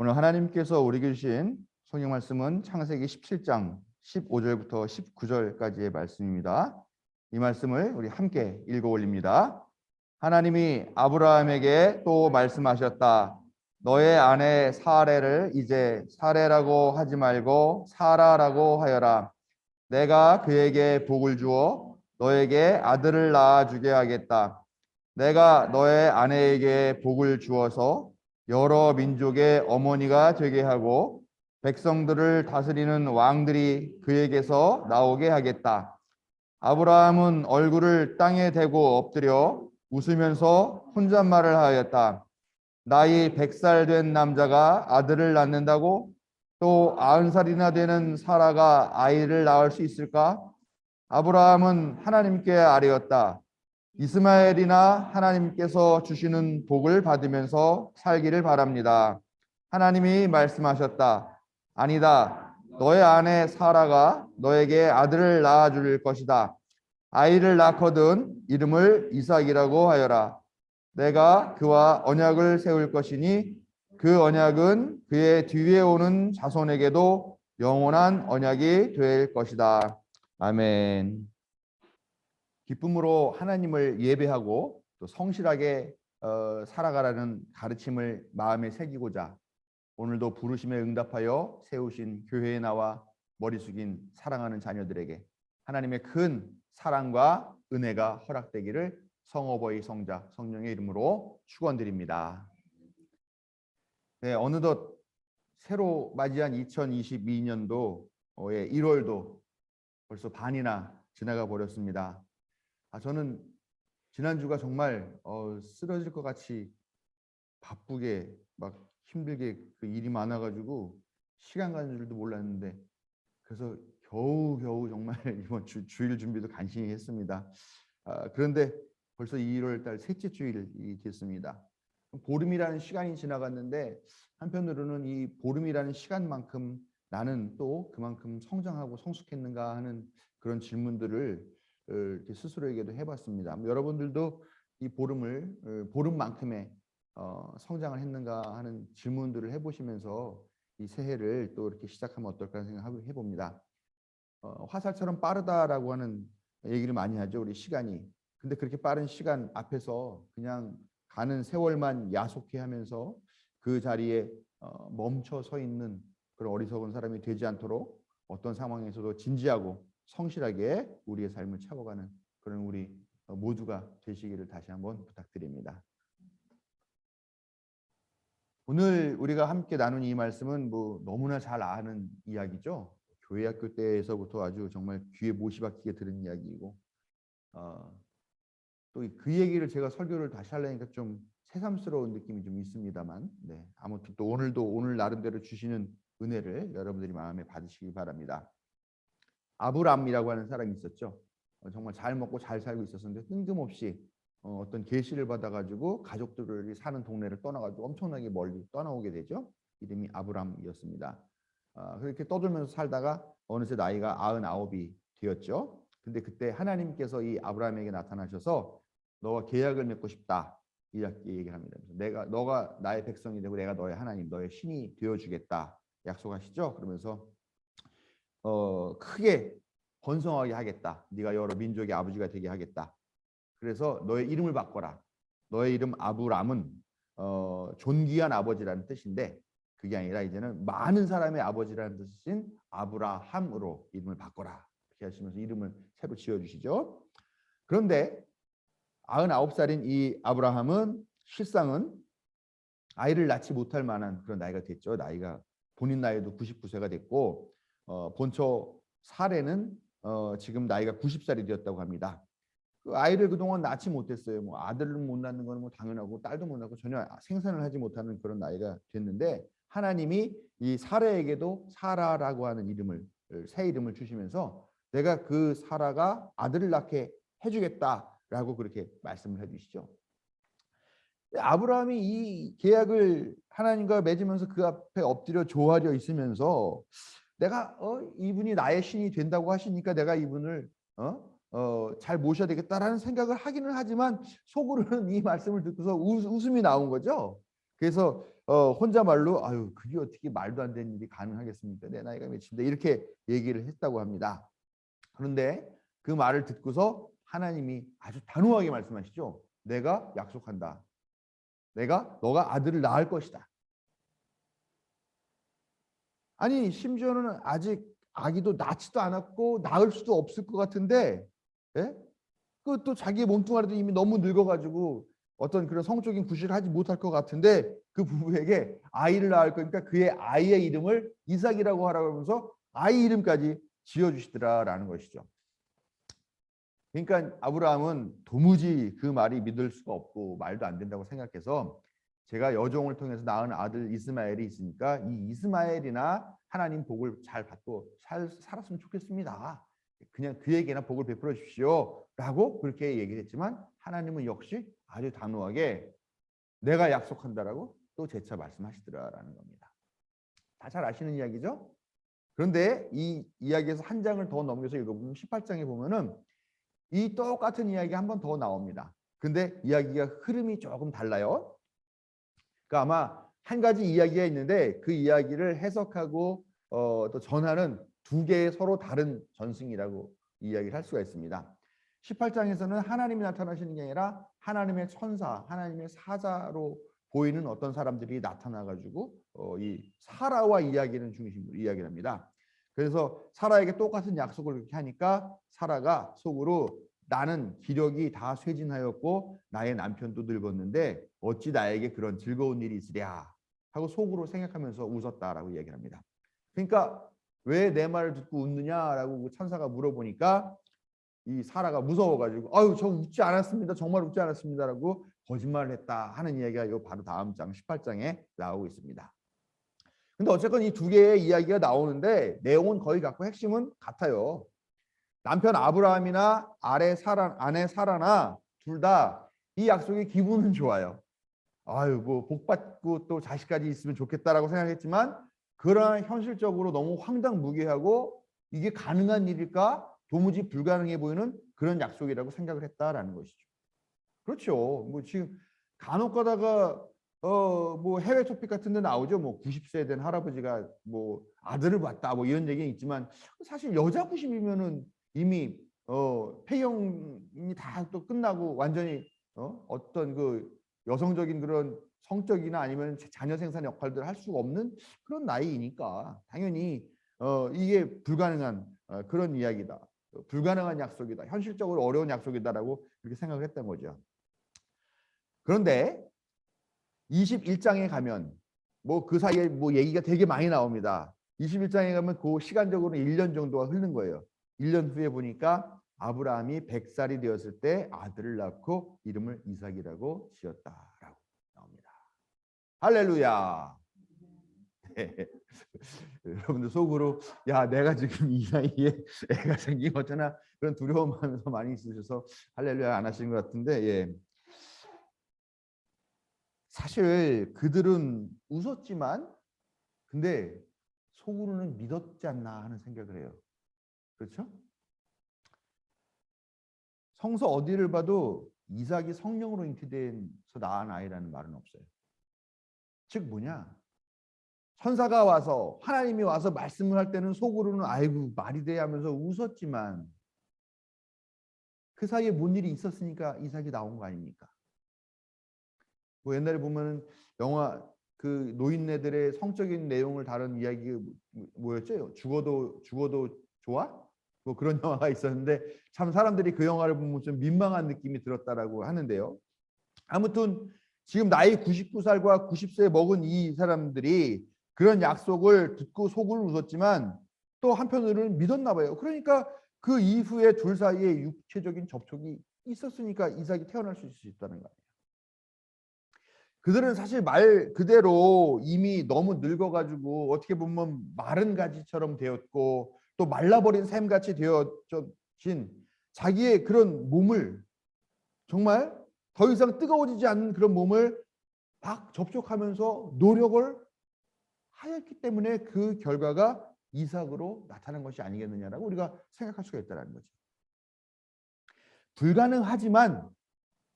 오늘 하나님께서 우리에게 주신 성경 말씀은 창세기 17장 15절부터 19절까지의 말씀입니다. 이 말씀을 우리 함께 읽어 올립니다. 하나님이 아브라함에게 또 말씀하셨다. 너의 아내 사레를 이제 사레라고 하지 말고 사라라고 하여라. 내가 그에게 복을 주어 너에게 아들을 낳아주게 하겠다. 내가 너의 아내에게 복을 주어서 여러 민족의 어머니가 되게 하고 백성들을 다스리는 왕들이 그에게서 나오게 하겠다. 아브라함은 얼굴을 땅에 대고 엎드려 웃으면서 혼잣말을 하였다. 나이 100살 된 남자가 아들을 낳는다고? 또 90살이나 되는 사라가 아이를 낳을 수 있을까? 아브라함은 하나님께 아뢰었다. 이스마엘이나 하나님께서 주시는 복을 받으면서 살기를 바랍니다. 하나님이 말씀하셨다. 아니다. 너의 아내 사라가 너에게 아들을 낳아줄 것이다. 아이를 낳거든 이름을 이삭이라고 하여라. 내가 그와 언약을 세울 것이니 그 언약은 그의 뒤에 오는 자손에게도 영원한 언약이 될 것이다. 아멘. 기쁨으로 하나님을 예배하고 또 성실하게 살아가라는 가르침을 마음에 새기고자 오늘도 부르심에 응답하여 세우신 교회에 나와 머리 숙인 사랑하는 자녀들에게 하나님의 큰 사랑과 은혜가 허락되기를 성어버이 성자 성령의 이름으로 축원드립니다. 네, 어느덧 새로 맞이한 2022년도의 1월도 벌써 반이나 지나가 버렸습니다. 저는 지난주가 정말 쓰러질 것 같이 바쁘게 막 힘들게 그 일이 많아가지고 시간 가는 줄도 몰랐는데 그래서 겨우 정말 이번 주일 준비도 간신히 했습니다. 그런데 벌써 1월 달 셋째 주일이 됐습니다. 보름이라는 시간이 지나갔는데 한편으로는 이 보름이라는 시간만큼 나는 또 그만큼 성장하고 성숙했는가 하는 그런 질문들을 이렇게 스스로에게도 해봤습니다. 여러분들도 이 보름만큼의 성장을 했는가 하는 질문들을 해보시면서 이 새해를 또 이렇게 시작하면 어떨까 생각해 봅니다. 화살처럼 빠르다라고 하는 얘기를 많이 하죠. 우리 시간이. 근데 그렇게 빠른 시간 앞에서 그냥 가는 세월만 야속해 하면서 그 자리에 멈춰 서 있는 그런 어리석은 사람이 되지 않도록 어떤 상황에서도 진지하고 성실하게 우리의 삶을 채워가는 그런 우리 모두가 되시기를 다시 한번 부탁드립니다. 오늘 우리가 함께 나눈 이 말씀은 뭐 너무나 잘 아는 이야기죠. 교회 학교 때에서부터 아주 정말 귀에 못이 박히게 들은 이야기이고 또 그 얘기를 제가 설교를 다시 하려니까 좀 새삼스러운 느낌이 좀 있습니다만 네, 아무튼 또 오늘 나름대로 주시는 은혜를 여러분들이 마음에 받으시기 바랍니다. 아브람이라고 하는 사람이 있었죠. 정말 잘 먹고 잘 살고 있었는데 뜬금없이 어떤 계시를 받아가지고 가족들이 사는 동네를 떠나가지고 엄청나게 멀리 떠나오게 되죠. 이름이 아브람이었습니다. 그렇게 떠들면서 살다가 어느새 나이가 99이 되었죠. 근데 그때 하나님께서 이 아브람에게 나타나셔서 너와 계약을 맺고 싶다 이렇게 얘기를 합니다. 너가 나의 백성이 되고 내가 너의 하나님, 너의 신이 되어주겠다 약속하시죠. 그러면서 크게 번성하게 하겠다. 네가 여러 민족의 아버지가 되게 하겠다. 그래서 너의 이름을 바꿔라. 너의 이름 아브람은 존귀한 아버지라는 뜻인데 그게 아니라 이제는 많은 사람의 아버지라는 뜻인 아브라함으로 이름을 바꿔라. 이렇게 하시면서 이름을 새로 지어주시죠. 그런데 99살인 이 아브라함은 실상은 아이를 낳지 못할 만한 그런 나이가 됐죠. 나이가 본인 나이도 99세가 됐고 본처 사례는 지금 나이가 90살이 되었다고 합니다. 그 아이를 그동안 낳지 못했어요. 뭐 아들을 못 낳는 건 뭐 당연하고 딸도 못 낳고 전혀 생산을 하지 못하는 그런 나이가 됐는데 하나님이 이 사라에게도 사라라고 하는 이름을 새 이름을 주시면서 내가 그 사라가 아들을 낳게 해주겠다라고 그렇게 말씀을 해주시죠. 아브라함이 이 계약을 하나님과 맺으면서 그 앞에 엎드려 조아려 있으면서 내가 이분이 나의 신이 된다고 하시니까 내가 이분을 잘 모셔야 되겠다라는 생각을 하기는 하지만 속으로는 이 말씀을 듣고서 웃음이 나온 거죠. 그래서 혼자말로 아유 그게 어떻게 말도 안 되는 일이 가능하겠습니까? 내 나이가 몇인데 이렇게 얘기를 했다고 합니다. 그런데 그 말을 듣고서 하나님이 아주 단호하게 말씀하시죠. 내가 약속한다. 너가 아들을 낳을 것이다. 아니 심지어는 아직 아기도 낳지도 않았고 낳을 수도 없을 것 같은데, 예? 그또 자기의 몸뚱아리도 이미 너무 늙어가지고 어떤 그런 성적인 구실을 하지 못할 것 같은데 그 부부에게 아이를 낳을 거니까 그의 아이의 이름을 이삭이라고 하라고 하면서 아이 이름까지 지어주시더라라는 것이죠. 그러니까 아브라함은 도무지 그 말이 믿을 수가 없고 말도 안 된다고 생각해서 제가 여종을 통해서 낳은 아들 이스마엘이 있으니까 이 이스마엘이나 하나님 복을 잘 받고 살았으면 좋겠습니다. 그냥 그에게나 복을 베풀어 주십시오 라고 그렇게 얘기를 했지만 하나님은 역시 아주 단호하게 내가 약속한다라고 또 재차 말씀하시더라라는 겁니다. 다 잘 아시는 이야기죠? 그런데 이 이야기에서 한 장을 더 넘겨서 읽어보면 18장에 보면은 이 똑같은 이야기 한 번 더 나옵니다. 근데 이야기가 흐름이 조금 달라요. 그러니까 아마 한 가지 이야기가 있는데 그 이야기를 해석하고 또 전하는 두 개의 서로 다른 전승이라고 이야기를 할 수가 있습니다. 18장에서는 하나님이 나타나시는 게 아니라 하나님의 천사, 하나님의 사자로 보이는 어떤 사람들이 나타나가지고 이 사라와 이야기는 중심으로 이야기를 합니다. 그래서 사라에게 똑같은 약속을 그렇게 하니까 사라가 속으로 나는 기력이 다 쇠진하였고 나의 남편도 늙었는데 어찌 나에게 그런 즐거운 일이 있으랴 하고 속으로 생각하면서 웃었다라고 얘기를 합니다. 그러니까 왜 내 말을 듣고 웃느냐라고 천사가 물어보니까 이 사라가 무서워가지고 아유 저 웃지 않았습니다. 정말 웃지 않았습니다라고 거짓말을 했다 하는 이야기가 요 바로 다음 장 18장에 나오고 있습니다. 근데 어쨌건 이 두 개의 이야기가 나오는데 내용은 거의 같고 핵심은 같아요. 남편 아브라함이나 아내 사라나 둘 다 이 약속의 기분은 좋아요. 아유 뭐 복 받고 또 자식까지 있으면 좋겠다라고 생각했지만 그러나 현실적으로 너무 황당무계하고 이게 가능한 일일까? 도무지 불가능해 보이는 그런 약속이라고 생각을 했다라는 것이죠. 그렇죠. 뭐 지금 간혹 가다가 뭐 해외 토픽 같은 데 나오죠. 뭐 90세 된 할아버지가 뭐 아들을 봤다 뭐 이런 얘기는 있지만 사실 여자 90이면은 이미 폐경이 다 또 끝나고 완전히 어떤 그 여성적인 그런 성적이나 아니면 자녀 생산 역할들을 할 수가 없는 그런 나이이니까 당연히 이게 불가능한 그런 이야기다. 불가능한 약속이다. 현실적으로 어려운 약속이다라고 그렇게 생각을 했던 거죠. 그런데 21장에 가면 뭐 그 사이에 뭐 얘기가 되게 많이 나옵니다. 21장에 가면 그 시간적으로 1년 정도가 흐른 거예요. 1년 후에 보니까 아브라함이 100살이 되었을 때 아들을 낳고 이름을 이삭이라고 지었다라고 나옵니다. 할렐루야. 네. 여러분들 속으로 야 내가 지금 이 나이에 애가 생긴 어쩌나 그런 두려움하면서 많이 있으셔서 할렐루야 안 하시는 것 같은데 예. 사실 그들은 웃었지만 근데 속으로는 믿었지 않나 하는 생각을 해요. 그렇죠? 성서 어디를 봐도 이삭이 성령으로 잉태돼서 낳은 아이라는 말은 없어요. 즉 뭐냐? 천사가 와서 하나님이 와서 말씀을 할 때는 속으로는 아이고 말이 돼 하면서 웃었지만 그 사이에 뭔 일이 있었으니까 이삭이 나온 거 아닙니까? 뭐 옛날에 보면은 영화 그 노인네들의 성적인 내용을 다룬 이야기 뭐였죠? 죽어도 좋아? 뭐 그런 영화가 있었는데 참 사람들이 그 영화를 보면 좀 민망한 느낌이 들었다라고 하는데요. 아무튼 지금 나이 99살과 90세 먹은 이 사람들이 그런 약속을 듣고 속을 웃었지만 또 한편으로는 믿었나 봐요. 그러니까 그 이후에 둘 사이에 육체적인 접촉이 있었으니까 이삭이 태어날 수 있다는 거예요. 그들은 사실 말 그대로 이미 너무 늙어가지고 어떻게 보면 마른 가지처럼 되었고 또 말라버린 샘같이 되어진 자기의 그런 몸을 정말 더 이상 뜨거워지지 않는 그런 몸을 막 접촉하면서 노력을 하였기 때문에 그 결과가 이삭으로 나타난 것이 아니겠느냐라고 우리가 생각할 수가 있다는 거죠.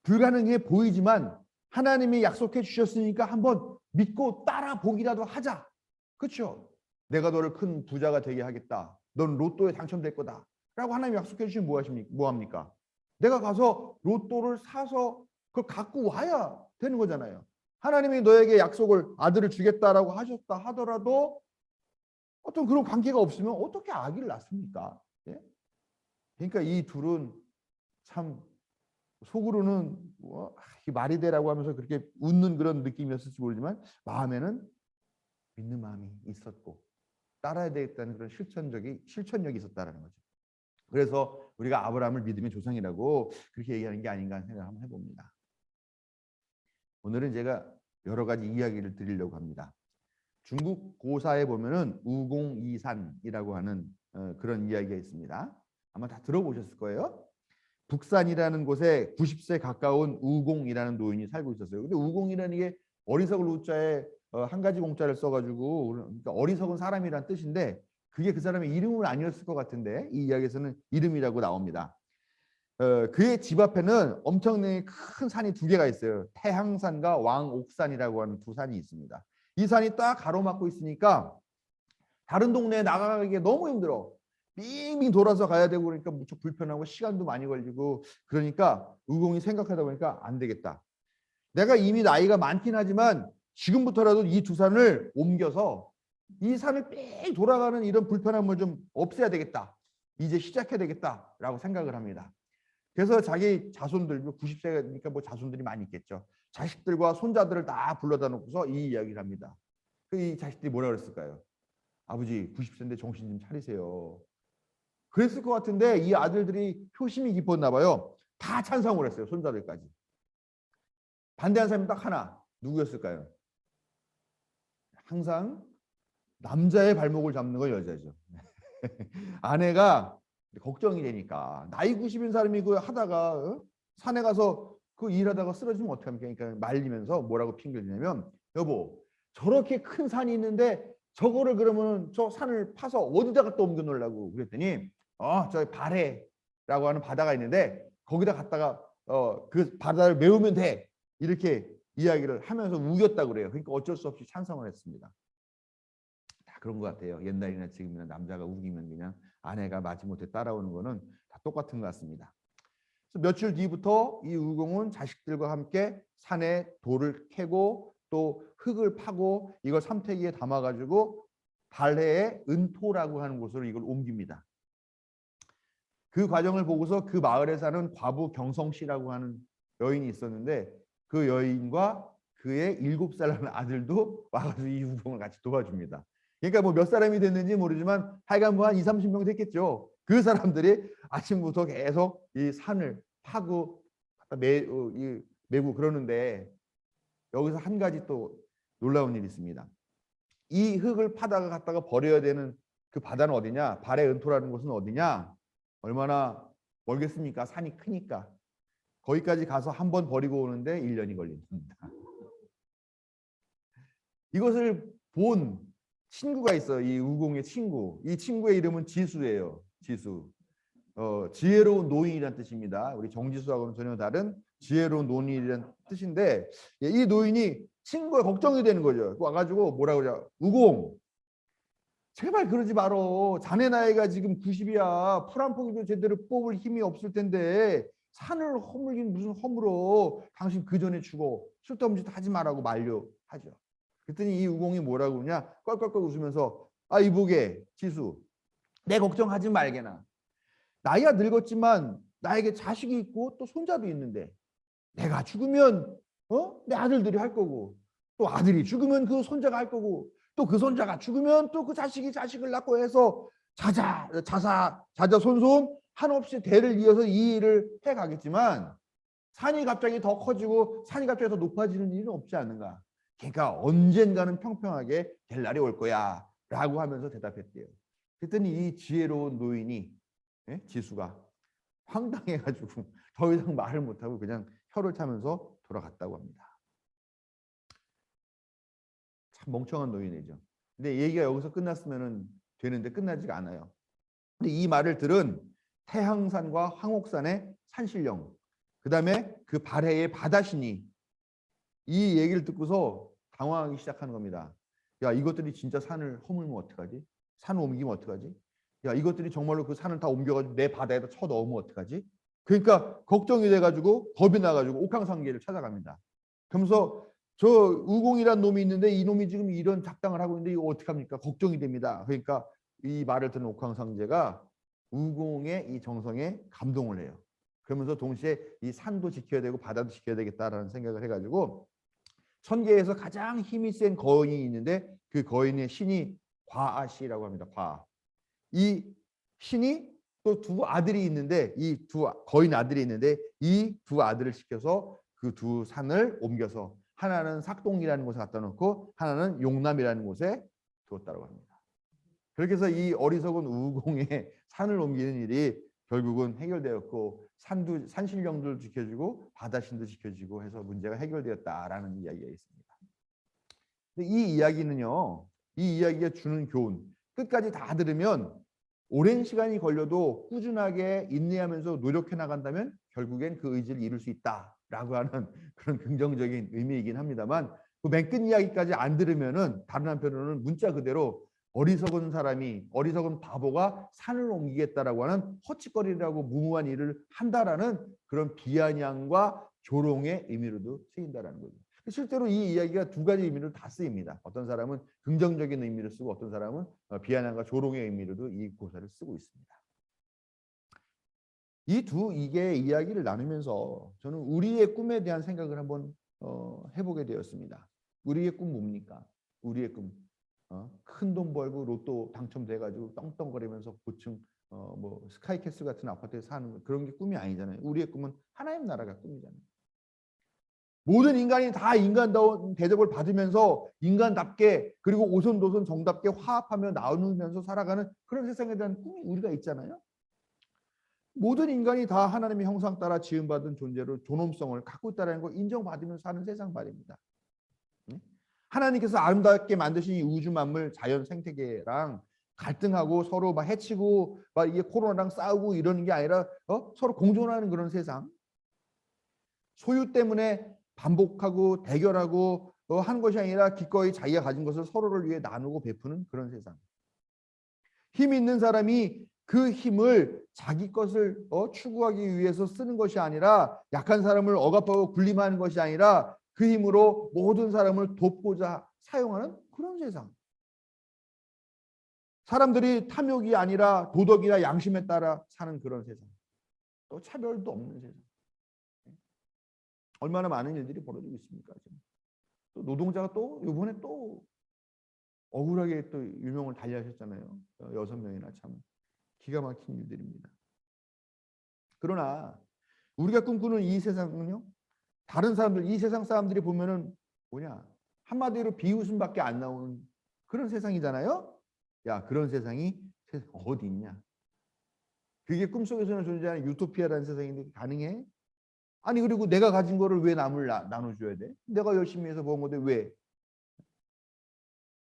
불가능해 보이지만 하나님이 약속해 주셨으니까 한번 믿고 따라 보기라도 하자. 그렇죠? 내가 너를 큰 부자가 되게 하겠다. 넌 로또에 당첨될 거다. 라고 하나님이 약속해 주시면 뭐 합니까? 내가 가서 로또를 사서 그걸 갖고 와야 되는 거잖아요. 하나님이 너에게 약속을 아들을 주겠다라고 하셨다 하더라도 어떤 그런 관계가 없으면 어떻게 아기를 낳습니까? 예? 그러니까 이 둘은 참 속으로는 말이 되라고 하면서 그렇게 웃는 그런 느낌이었을지 모르지만 마음에는 믿는 마음이 있었고 따라야 되겠다는 그런 실천력이 있었다라는 거죠. 그래서 우리가 아브라함을 믿음의 조상이라고 그렇게 얘기하는 게 아닌가 하는 생각을 한번 해봅니다. 오늘은 제가 여러 가지 이야기를 드리려고 합니다. 중국 고사에 보면은 우공이산이라고 하는 그런 이야기가 있습니다. 아마 다 들어보셨을 거예요. 북산이라는 곳에 90세 가까운 우공이라는 노인이 살고 있었어요. 근데 우공이라는 게 어리석을 우자에 한 가지 공자를 써가지고 그러니까 어리석은 사람이란 뜻인데 그게 그 사람의 이름은 아니었을 것 같은데 이 이야기에서는 이름이라고 나옵니다. 그의 집 앞에는 엄청나게 큰 산이 두 개가 있어요. 태항산과 왕옥산이라고 하는 두 산이 있습니다. 이 산이 딱 가로막고 있으니까 다른 동네에 나가기 너무 힘들어. 빙빙 돌아서 가야 되고 그러니까 무척 불편하고 시간도 많이 걸리고 그러니까 우공이 생각하다 보니까 안 되겠다. 내가 이미 나이가 많긴 하지만 지금부터라도 이 두 산을 옮겨서 이 산을 삥 돌아가는 이런 불편함을 좀 없애야 되겠다. 이제 시작해야 되겠다라고 생각을 합니다. 그래서 자기 자손들, 90세니까 뭐 자손들이 많이 있겠죠. 자식들과 손자들을 다 불러다 놓고서 이 이야기를 합니다. 이 자식들이 뭐라 그랬을까요? 아버지 90세인데 정신 좀 차리세요. 그랬을 것 같은데 이 아들들이 효심이 깊었나 봐요. 다 찬성을 했어요. 손자들까지. 반대한 사람이 딱 하나. 누구였을까요? 항상 남자의 발목을 잡는 건 여자죠. 아내가 걱정이 되니까 나이 90인 사람이 그 하다가 산에 가서 그 일하다가 쓰러지면 어떡합니까? 그러니까 말리면서 뭐라고 핑계를 대냐면 여보 저렇게 큰 산이 있는데 저거를 그러면 저 산을 파서 어디다가 또 옮겨 놓으려고 그랬더니 저 발해라고 하는 바다가 있는데 거기다 갔다가 그 바다를 메우면 돼 이렇게 이야기를 하면서 우겼다고 그래요. 그러니까 어쩔 수 없이 찬성을 했습니다. 다 그런 것 같아요. 옛날이나 지금이나 남자가 우기면 그냥 아내가 마지못해 따라오는 거는 다 똑같은 것 같습니다. 그래서 며칠 뒤부터 이 우공은 자식들과 함께 산에 돌을 캐고 또 흙을 파고 이걸 삼태기에 담아가지고 발해의 은토라고 하는 곳으로 이걸 옮깁니다. 그 과정을 보고서 그 마을에 사는 과부 경성씨라고 하는 여인이 있었는데 그 여인과 그의 7살 나는 아들도 와가지고 이 우공을 같이 도와줍니다. 그러니까 뭐 몇 사람이 됐는지 모르지만 하여간 뭐 한 2, 30명 됐겠죠. 그 사람들이 아침부터 계속 이 산을 파고 메고 그러는데 여기서 한 가지 또 놀라운 일이 있습니다. 이 흙을 파다가 갖다가 버려야 되는 그 바다는 어디냐? 발의 은토라는 곳은 어디냐? 얼마나 멀겠습니까? 산이 크니까. 거기까지 가서 한 번 버리고 오는데 1년이 걸립니다. 이것을 본 친구가 있어요. 이 우공의 친구. 이 친구의 이름은 지수예요. 지수. 지혜로운 노인이라는 뜻입니다. 우리 정지수하고는 전혀 다른 지혜로운 노인이라는 뜻인데 이 노인이 친구가 걱정이 되는 거죠. 와가지고 뭐라고 그러냐. 우공 제발 그러지 말어. 자네 나이가 지금 90이야. 풀 한 포기도 제대로 뽑을 힘이 없을 텐데 산을 허물긴 무슨 허물어. 당신 그 전에 죽어. 쓸데없는 짓 하지 말라고 만류하죠. 그랬더니 이 우공이 뭐라고 그러냐. 껄껄껄 웃으면서 이보게 지수 내 걱정하지 말게나. 나이가 늙었지만 나에게 자식이 있고 또 손자도 있는데 내가 죽으면 내 아들들이 할 거고 또 아들이 죽으면 그 손자가 할 거고 또 그 손자가 죽으면 또 그 자식이 자식을 낳고 해서 자자손손 한없이 대를 이어서 이 일을 해가겠지만 산이 갑자기 더 커지고 산이 갑자기 더 높아지는 일은 없지 않는가. 그러니까 언젠가는 평평하게 될 날이 올 거야 라고 하면서 대답했대요. 그랬더니 이 지혜로운 노인이 지수가 황당해가지고 더 이상 말을 못하고 그냥 혀를 차면서 돌아갔다고 합니다. 참 멍청한 노인이죠. 근데 얘기가 여기서 끝났으면 되는데 끝나지가 않아요. 근데 이 말을 들은 태항산과 황옥산의 산신령, 그 다음에 그 발해의 바다신이 이 얘기를 듣고서 당황하기 시작하는 겁니다. 야, 이것들이 진짜 산을 허물면 어떡하지? 산을 옮기면 어떡하지? 야, 이것들이 정말로 그 산을 다 옮겨가지고 내 바다에다 쳐 넣으면 어떡하지? 그러니까 걱정이 돼가지고 겁이 나가지고 옥황상제를 찾아갑니다. 그러면서 저 우공이란 놈이 있는데 이 놈이 지금 이런 작당을 하고 있는데 이거 어떡합니까? 걱정이 됩니다. 그러니까 이 말을 듣는 옥황상제가 우공의 이 정성에 감동을 해요. 그러면서 동시에 이 산도 지켜야 되고 바다도 지켜야 되겠다라는 생각을 해가지고 천계에서 가장 힘이 센 거인이 있는데 그 거인의 신이 과아시라고 합니다. 과. 이 신이 또 두 아들이 있는데 이 두 거인 아들이 있는데 이 두 아들을 시켜서 그 두 산을 옮겨서 하나는 삭동이라는 곳에 갖다 놓고 하나는 용남이라는 곳에 두었다고 합니다. 그렇게 해서 이 어리석은 우공의 산을 옮기는 일이 결국은 해결되었고 산신령도 지켜주고 바다신도 지켜주고 해서 문제가 해결되었다라는 이야기가 있습니다. 근데 이 이야기는요, 이 이야기가 주는 교훈 끝까지 다 들으면 오랜 시간이 걸려도 꾸준하게 인내하면서 노력해 나간다면 결국엔 그 의지를 이룰 수 있다라고 하는 그런 긍정적인 의미이긴 합니다만 그 맨 끝 이야기까지 안 들으면은 다른 한편으로는 문자 그대로 어리석은 사람이 어리석은 바보가 산을 옮기겠다라고 하는 헛짓거리라고 무모한 일을 한다라는 그런 비아냥과 조롱의 의미로도 쓰인다라는 거죠. 실제로 이 이야기가 두 가지 의미로 다 쓰입니다. 어떤 사람은 긍정적인 의미를 쓰고 어떤 사람은 비아냥과 조롱의 의미로도 이 고사를 쓰고 있습니다. 이게 이야기를 나누면서 저는 우리의 꿈에 대한 생각을 한번 해보게 되었습니다. 우리의 꿈 뭡니까? 우리의 꿈. 큰 돈 벌고 로또 당첨돼가지고 떵떵거리면서 고층 뭐 스카이캐슬 같은 아파트에 사는 그런 게 꿈이 아니잖아요. 우리의 꿈은 하나님 나라가 꿈이잖아요. 모든 인간이 다 인간다운 대접을 받으면서 인간답게 그리고 오손도손 정답게 화합하며 나누면서 살아가는 그런 세상에 대한 꿈이 우리가 있잖아요. 모든 인간이 다 하나님의 형상 따라 지음받은 존재로 존엄성을 갖고 있다는 걸 인정받으면서 사는 세상 말입니다. 하나님께서 아름답게 만드신 이 우주 만물 자연 생태계랑 갈등하고 서로 막 해치고 막 이게 코로나랑 싸우고 이러는 게 아니라 서로 공존하는 그런 세상. 소유 때문에 반복하고 대결하고 한 것이 아니라 기꺼이 자기가 가진 것을 서로를 위해 나누고 베푸는 그런 세상. 힘 있는 사람이 그 힘을 자기 것을 추구하기 위해서 쓰는 것이 아니라 약한 사람을 억압하고 군림하는 것이 아니라 그 힘으로 모든 사람을 돕고자 사용하는 그런 세상. 사람들이 탐욕이 아니라 도덕이나 양심에 따라 사는 그런 세상. 또 차별도 없는 세상. 얼마나 많은 일들이 벌어지고 있습니까? 지금. 또 노동자가 또 이번에 또 억울하게 또 유명을 달리하셨잖아요. 6명이나 참 기가 막힌 일들입니다. 그러나 우리가 꿈꾸는 이 세상은요. 다른 사람들, 이 세상 사람들이 보면은 뭐냐? 한마디로 비웃음밖에 안 나오는 그런 세상이잖아요. 야, 그런 세상이 어디 있냐? 그게 꿈속에서는 존재하는 유토피아라는 세상인데 가능해? 아니 그리고 내가 가진 거를 왜 남을 나눠줘야 돼? 내가 열심히 해서 본 건데 왜?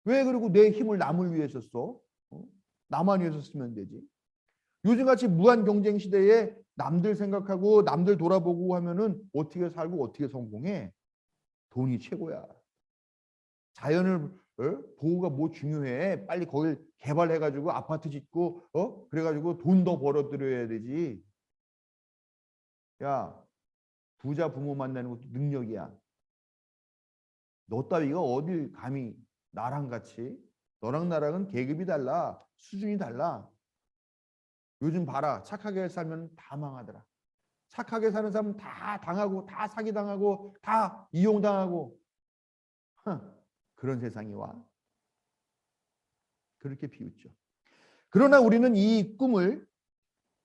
왜 그리고 내 힘을 남을 위해서 써? 나만 위해서 쓰면 되지. 요즘같이 무한 경쟁 시대에 남들 생각하고 남들 돌아보고 하면은 어떻게 살고 어떻게 성공해? 돈이 최고야. 자연을 보호가 뭐 중요해? 빨리 거길 개발해가지고 아파트 짓고 그래가지고 돈 더 벌어들여야 되지. 야, 부자 부모 만나는 것도 능력이야. 너 따위가 어딜 감히 나랑 같이 너랑 나랑은 계급이 달라. 수준이 달라. 요즘 봐라. 착하게 살면 다 망하더라. 착하게 사는 사람은 다 당하고 다 사기당하고 다 이용당하고 그런 세상이 와. 그렇게 비웃죠. 그러나 우리는 이 꿈을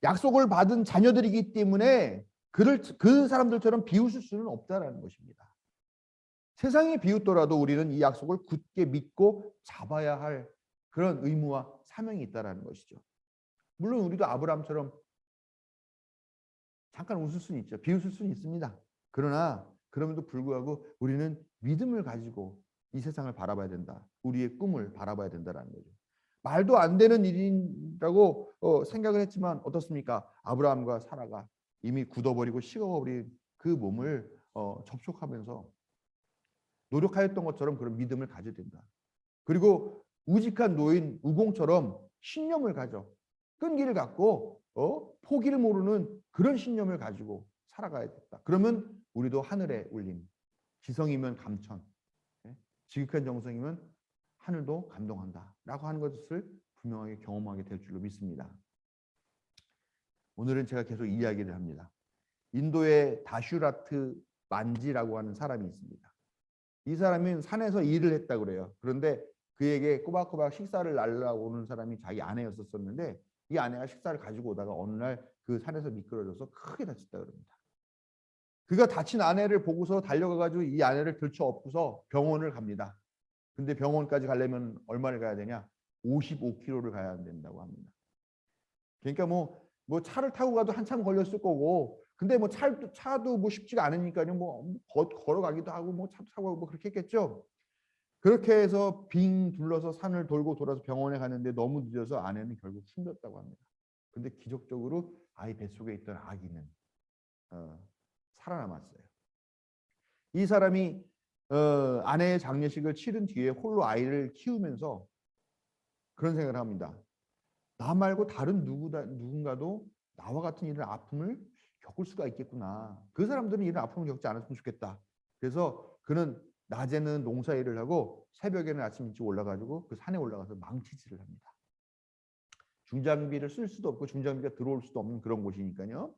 약속을 받은 자녀들이기 때문에 그 사람들처럼 비웃을 수는 없다라는 것입니다. 세상이 비웃더라도 우리는 이 약속을 굳게 믿고 잡아야 할 그런 의무와 사명이 있다라는 것이죠. 물론 우리도 아브라함처럼 잠깐 웃을 수는 있죠. 비웃을 수는 있습니다. 그러나 그럼에도 불구하고 우리는 믿음을 가지고 이 세상을 바라봐야 된다. 우리의 꿈을 바라봐야 된다는 거죠. 말도 안 되는 일이라고 생각을 했지만 어떻습니까? 아브라함과 사라가 이미 굳어버리고 식어버린 그 몸을 접촉하면서 노력하였던 것처럼 그런 믿음을 가져야 된다. 그리고 우직한 노인 우공처럼 신념을 가져 끈기를 갖고 포기를 모르는 그런 신념을 가지고 살아가야 된다. 그러면 우리도 하늘에 울림, 지성이면 감천, 지극한 정성이면 하늘도 감동한다라고 하는 것을 분명하게 경험하게 될 줄로 믿습니다. 오늘은 제가 계속 이야기를 합니다. 인도의 다슈라트 만지라고 하는 사람이 있습니다. 이 사람은 산에서 일을 했다 그래요. 그런데 그에게 꼬박꼬박 식사를 날라오는 사람이 자기 아내였었는데 이 아내가 식사를 가지고 오다가 어느 날 그 산에서 미끄러져서 크게 다쳤다 그럽니다. 그가 다친 아내를 보고서 달려가가지고 이 아내를 들쳐업고서 병원을 갑니다. 근데 병원까지 가려면 얼마를 가야 되냐? 55km를 가야 된다고 합니다. 그러니까 뭐 차를 타고 가도 한참 걸렸을 거고, 근데 뭐 차도 뭐 쉽지가 않으니까요. 뭐 걸어가기도 하고 뭐 차 타고 뭐 그렇게 했겠죠. 그렇게 해서 빙 둘러서 산을 돌고 돌아서 병원에 가는데 너무 늦어서 아내는 결국 숨졌다고 합니다. 근데 기적적으로 아이 뱃속에 있던 아기는 살아남았어요. 이 사람이 아내의 장례식을 치른 뒤에 홀로 아이를 키우면서 그런 생각을 합니다. 나 말고 다른 누군가도 나와 같은 이런 아픔을 겪을 수가 있겠구나. 그 사람들은 이런 아픔을 겪지 않았으면 좋겠다. 그래서 그는 낮에는 농사일을 하고 새벽에는 아침 일찍 올라가지고 그 산에 올라가서 망치질을 합니다. 중장비를 쓸 수도 없고 중장비가 들어올 수도 없는 그런 곳이니까요.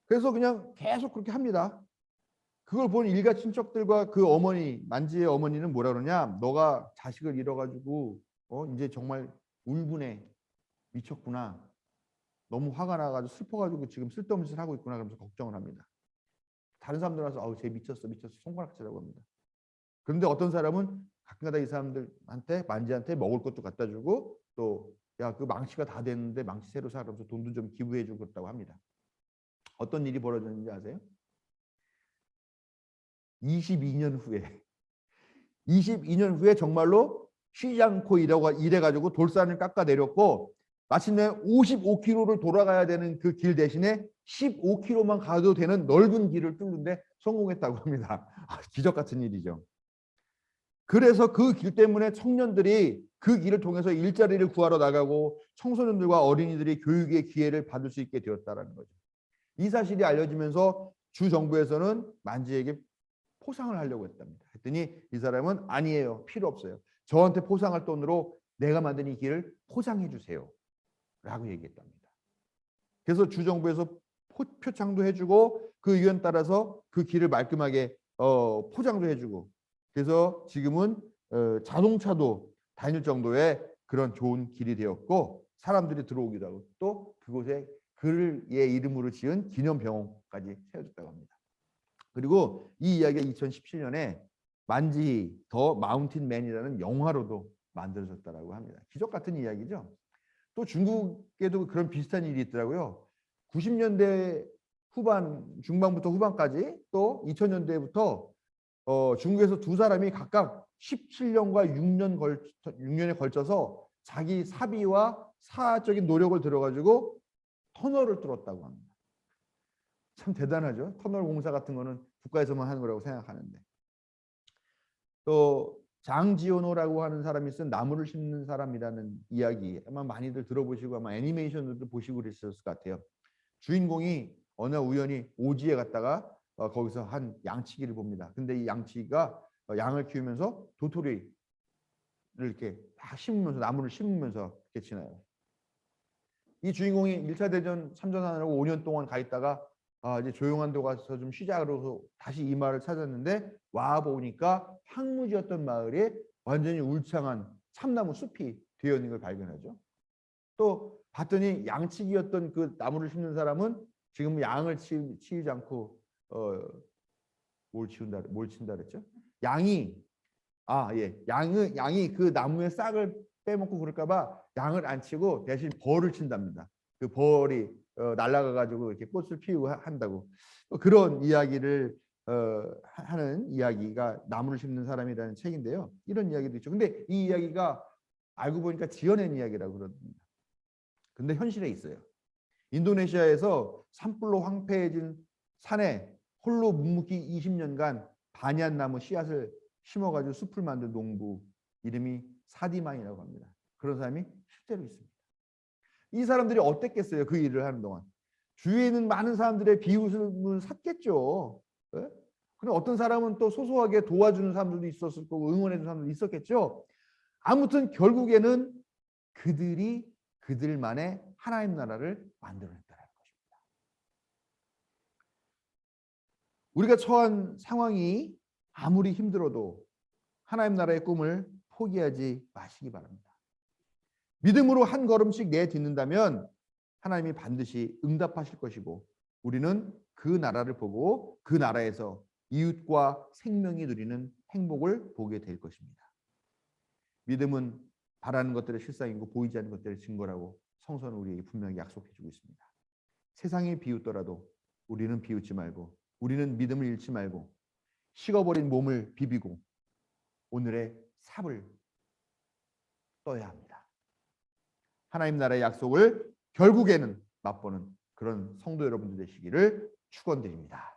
그래서 그냥 계속 그렇게 합니다. 그걸 본 일가 친척들과 그 어머니, 만지의 어머니는 뭐라 그러냐? 너가 자식을 잃어가지고 이제 정말 울분에 미쳤구나. 너무 화가 나가지고 슬퍼가지고 지금 쓸데없는 짓을 하고 있구나. 그러면서 걱정을 합니다. 다른 사람들 와서 쟤 미쳤어 손가락질하고 합니다. 그런데 어떤 사람은 가끔가다 이 사람들한테 만지한테 먹을 것도 갖다 주고 또 야, 그 망치가 다 됐는데 망치 새로 사 그러면서 돈도 좀 기부해 주고 그랬다고 합니다. 어떤 일이 벌어졌는지 아세요? 22년 후에 정말로 쉬지 않고 일해가지고 돌산을 깎아내렸고 마침내 55km를 돌아가야 되는 그 길 대신에 15km만 가도 되는 넓은 길을 뚫는데 성공했다고 합니다. 기적 같은 일이죠. 그래서 그 길 때문에 청년들이 그 길을 통해서 일자리를 구하러 나가고 청소년들과 어린이들이 교육의 기회를 받을 수 있게 되었다는 거죠. 이 사실이 알려지면서 주 정부에서는 만지에게 포상을 하려고 했답니다. 했더니 이 사람은 아니에요. 필요 없어요. 저한테 포상할 돈으로 내가 만든 이 길을 포장해 주세요. 라고 얘기했답니다. 그래서 주정부에서 표창도 해주고 그 의견 따라서 그 길을 말끔하게 포장도 해주고 그래서 지금은 자동차도 다닐 정도의 그런 좋은 길이 되었고 사람들이 들어오기도 하고 또 그곳에 그의 이름으로 지은 기념병원까지 세워졌다고 합니다. 그리고 이 이야기가 2017년에 만지 더 마운틴 맨이라는 영화로도 만들어졌다고 합니다. 기적 같은 이야기죠. 또 중국에도 그런 비슷한 일이 있더라고요. 90년대 중반부터 후반까지 또 2000년대부터 중국에서 두 사람이 각각 17년과 6년에 걸쳐서 자기 사비와 사적인 노력을 들어가지고 터널을 뚫었다고 합니다. 참 대단하죠. 터널 공사 같은 거는 국가에서만 하는 거라고 생각하는데. 또 장지오노라고 하는 사람이 쓴 나무를 심는 사람이라는 이야기 아마 많이들 들어보시고 아마 애니메이션으로도 보시고 그랬을 것 같아요. 주인공이 어느 우연히 오지에 갔다가 거기서 한 양치기를 봅니다. 근데 이 양치기가 양을 키우면서 도토리를 이렇게 다 심으면서 나무를 심으면서 이렇게 지나요. 이 주인공이 1차 대전 참전하느라고 5년 동안 가 있다가 이제 조용한 데 가서 좀 쉬자 그러고 다시 이 마을을 찾았는데 와 보니까 황무지였던 마을에 완전히 울창한 참나무 숲이 되어 있는 걸 발견하죠. 또 봤더니 양치기였던 그 나무를 심는 사람은 지금 양을 치우지 않고 뭘 친다 그랬죠? 양이 그 나무의 싹을 빼먹고 그럴까봐 양을 안 치고 대신 벌을 친답니다. 그 벌이 날아가 가지고 이렇게 꽃을 피우고 한다고 그런 이야기를 하는 이야기가 나무를 심는 사람이라는 책인데요. 이런 이야기도 있죠. 근데 이 이야기가 알고 보니까 지어낸 이야기라고 그럽니다. 근데 현실에 있어요. 인도네시아에서 산불로 황폐해진 산에 홀로 묵묵히 20년간 바니안 나무 씨앗을 심어가지고 숲을 만든 농부, 이름이 사디만이라고 합니다. 그런 사람이 실제로 있습니다. 이 사람들이 어땠겠어요? 그 일을 하는 동안 주위에 있는 많은 사람들의 비웃음을 샀겠죠. 네? 그럼 어떤 사람은 또 소소하게 도와주는 사람들도 있었을 거고 응원해주는 사람들도 있었겠죠. 아무튼 결국에는 그들이 그들만의 하나님 나라를 만들어냈다는 것입니다. 우리가 처한 상황이 아무리 힘들어도 하나님 나라의 꿈을 포기하지 마시기 바랍니다. 믿음으로 한 걸음씩 내딛는다면 하나님이 반드시 응답하실 것이고 우리는 그 나라를 보고 그 나라에서 이웃과 생명이 누리는 행복을 보게 될 것입니다. 믿음은 바라는 것들의 실상이고 보이지 않는 것들의 증거라고 성서는 우리에게 분명히 약속해주고 있습니다. 세상이 비웃더라도 우리는 비웃지 말고 우리는 믿음을 잃지 말고 식어버린 몸을 비비고 오늘의 삽을 떠야 합니다. 하나님 나라의 약속을 결국에는 맛보는 그런 성도 여러분들 되시기를 축원드립니다.